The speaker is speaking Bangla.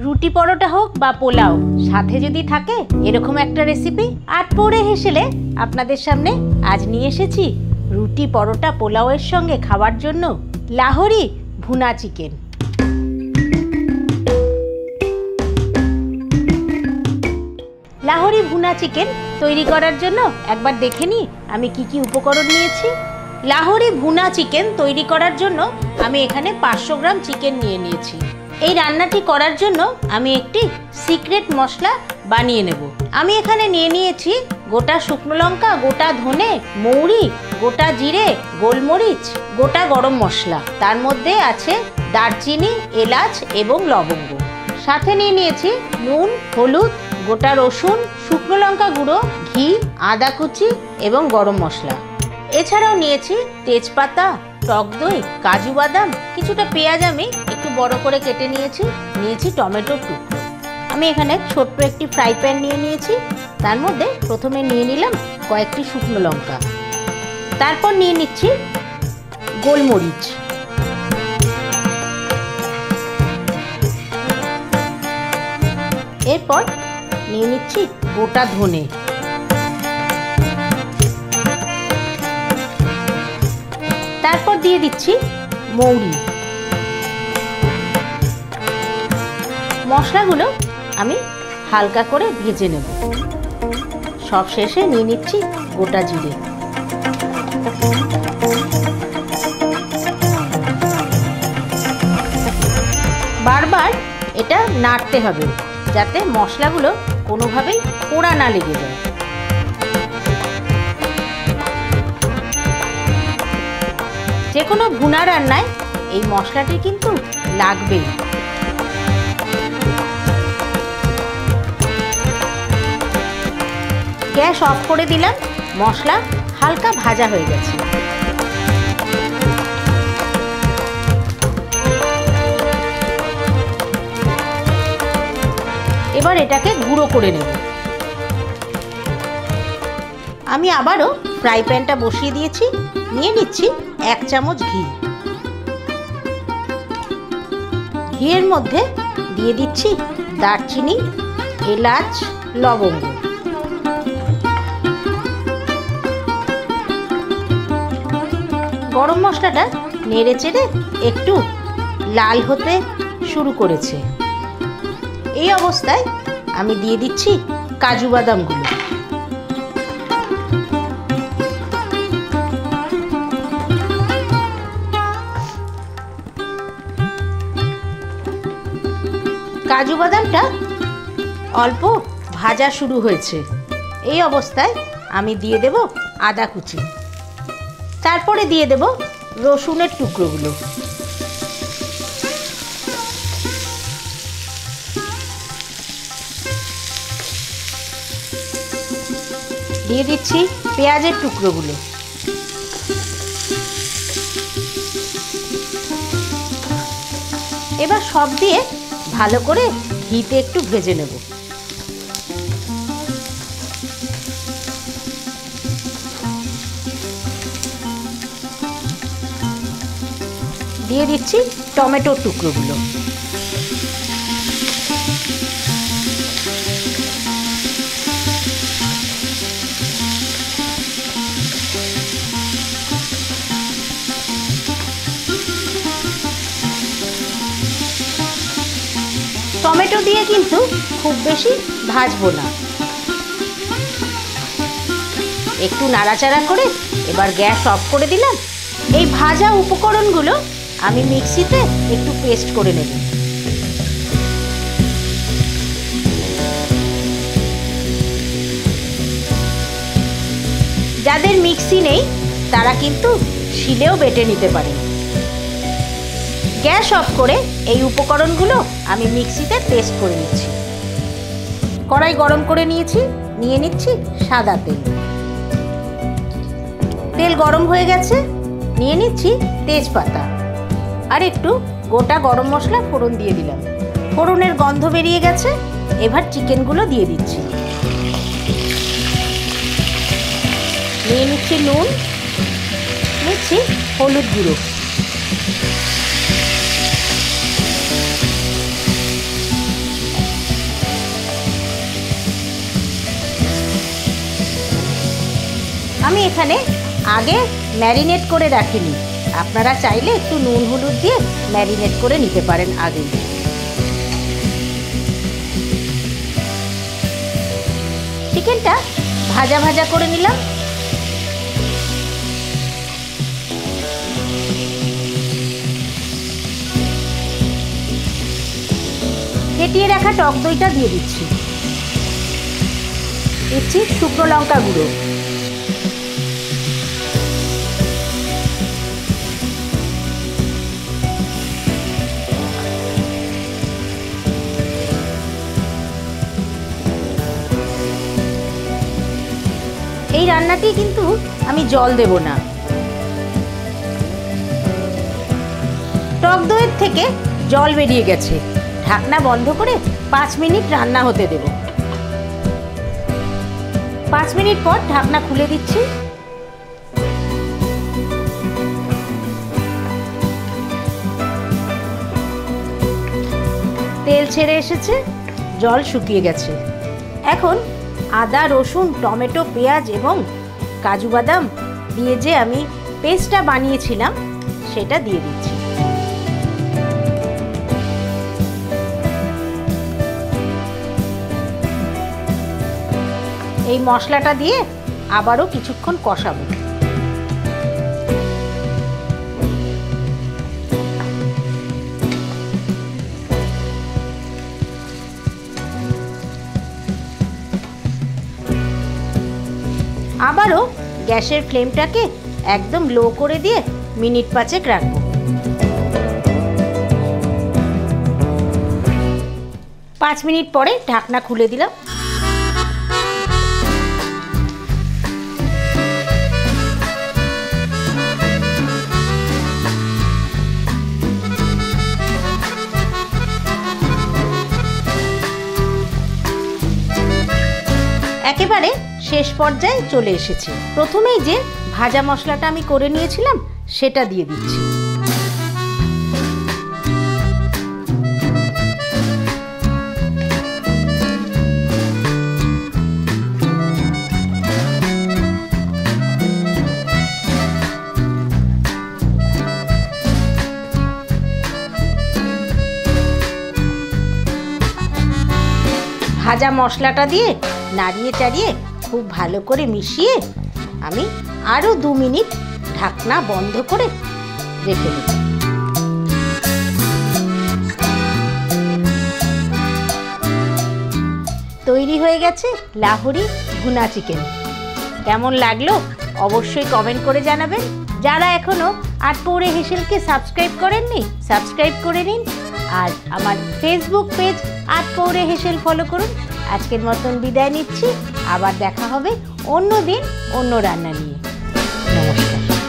রুটি পরোটা হোক বা পোলাও, সাথে যদি থাকে এরকম একটা রেসিপি, আর পড়ে হেসেলে আপনাদের সামনে আজ নিয়ে এসেছি রুটি পরোটা পোলাওয়ের সঙ্গে খাওয়ার জন্য লাহোরি ভুনা চিকেন। লাহোরি ভুনা চিকেন তৈরি করার জন্য একবার দেখে নিই আমি কি কি উপকরণ নিয়েছি। লাহোরি ভুনা চিকেন তৈরি করার জন্য আমি এখানে 500 গ্রাম চিকেন নিয়েছি। এই রান্নাটি করার জন্য আমি একটি সিক্রেট মশলা বানিয়ে নেব। আমি এখানে নিয়েছি গোটা শুকনো লঙ্কা, গোটা ধনে, মৌরি, গোটা জিরে, গোলমরিচ, গোটা গরম মশলা, তার মধ্যে আছে দারচিনি, এলাচ এবং লবঙ্গ। সাথে নিয়েছি নুন, হলুদ, গোটা রসুন, শুকনো লঙ্কা গুঁড়ো, ঘি, আদা কুচি এবং গরম মশলা। এছাড়াও নিয়েছি তেজপাতা, টক দই, কাজু বাদাম, কিছুটা পেঁয়াজ আমি একটু বড় করে কেটে নিয়েছি টমেটোর টুকরো। আমি এখানে ছোট্ট একটি ফ্রাই প্যান নিয়েছি। তার মধ্যে প্রথমে নিয়ে নিলাম কয়েকটি শুকনো লঙ্কা, তারপর নিয়ে নিচ্ছি গোলমরিচ, এরপর নিয়ে নিচ্ছি গোটা ধনে, তারপর দিয়ে দিচ্ছি মৌরি। মশলাগুলো আমি হালকা করে ভেজে নেব। সব শেষে নিয়ে নিচ্ছি গোটা জিরে। বারবার এটা নাড়তে হবে যাতে মশলাগুলো কোনোভাবেই পোড়া না লেগে যায়। যে কোনো ভুনা রান্নায় এই মশলাটি কিন্তু লাগবেই। গ্যাস অফ করে দিলাম। মশলা হালকা ভাজা হয়ে গেছে। এবার এটাকে গুঁড়ো করে নেব। আমি আবারও ফ্রাই প্যানটা বসিয়ে দিয়েছি। নিয়ে নিচ্ছি 1 চামচ ঘি। ঘিয়ের মধ্যে দিয়ে দিচ্ছি দারচিনি, এলাচ, লবঙ্গ। গরম মশলাটা নেড়ে চেড়ে একটু লাল হতে শুরু করেছে। এই অবস্থায় আমি দিয়ে দিচ্ছি কাজু বাদামগুলো। কাজু বাদামটা অল্প ভাজা শুরু হয়েছে। এই অবস্থায় আমি দিয়ে দেব আদা কুচি, তারপরে দিয়ে দেব রসুনের টুকরোগুলো। দিয়ে দিচ্ছি পেঁয়াজের টুকরোগুলো। এবার সব দিয়ে ভালো করে ঘিতে একটু ভেজে নেব। দিয়ে দিচ্ছি টমেটোর টুকরোগুলো। টমেটো দিয়ে কিন্তু খুব বেশি ভাজবো না, একটু নাড়াচাড়া করে এবার গ্যাস অফ করে দিলাম। এই ভাজা উপকরণগুলো আমি মিক্সিতে একটু পেস্ট করে নেব। যাদের মিক্সি নেই তারা কিন্তু শিলেও বেটে নিতে পারেন। গ্যাস অফ করে এই উপকরণগুলো আমি মিক্সিতে পেস্ট করে নিচ্ছি। কড়াই গরম করে নিয়ে নিচ্ছি সাদা তেল। তেল গরম হয়ে গেছে। নিয়ে নিচ্ছি তেজপাতা আর একটু গোটা গরম মশলা ফোড়ন দিয়ে দিলাম। ফোড়নের গন্ধ বেরিয়ে গেছে। এবার চিকেনগুলো দিয়ে দিচ্ছি। নিয়ে নিচ্ছি নুন, নিচ্ছি হলুদ গুঁড়ো, আমি এখানে আগে ম্যারিনেট করে রাখিনি, আপনারা চাইলে একটু নুন হলুদ দিয়ে ম্যারিনেট করে নিতে পারেন আগে। চিকেনটা ভাজা ভাজা করে নিলাম। ফেটিয়ে রাখা টক দইটা দিয়ে দিচ্ছি শুকনো লঙ্কা গুঁড়ো, এই রান্নাটি কিন্তু আমি জল দেব না। টক দইয়ের থেকে জল বেরিয়ে গেছে, ঢাকনা বন্ধ করে 5 মিনিট রান্না হতে দেব। 5 মিনিট পর ঢাকনা খুলে দিচ্ছি। তেল ছেড়ে এসেছে, জল শুকিয়ে গেছে। এখন আদা রসুন টমেটো পেঁয়াজ এবং কাজু বাদাম দিয়ে যে আমি পেস্টটা বানিয়েছিলাম সেটা দিয়ে দিচ্ছি। এই মশলাটা দিয়ে আবারও কিছুক্ষণ কষাবো। আবারও গ্যাসের ফ্লেমটাকে একদম লো করে দিয়ে মিনিট 5 রাখবো। 5 মিনিট পরে ঢাকনা খুলে দিলাম। একেবারে শেষ পর্যায়ে চলে এসেছি। প্রথমেই যে ভাজা মশলাটা আমি করে নিয়েছিলাম সেটা দিয়ে দিচ্ছি। ভাজা মশলাটা দিয়ে নাড়িয়ে চাড়িয়ে খুব ভালো করে মিশিয়ে আমি আরও 2 মিনিট ঢাকনা বন্ধ করে রেখে দেব। তৈরি হয়ে গেছে লাহোরি ভুনা চিকেন। কেমন লাগলো অবশ্যই কমেন্ট করে জানাবেন। যারা এখনো আট পৌরে হেসেলকে সাবস্ক্রাইব করেননি সাবস্ক্রাইব করে নিন, আর আমার ফেসবুক পেজ আট পৌরে হেসেল ফলো করুন। আজকের মতন বিদায় নিচ্ছি, আবার দেখা হবে অন্য দিন অন্য রান্না নিয়ে। নমস্কার।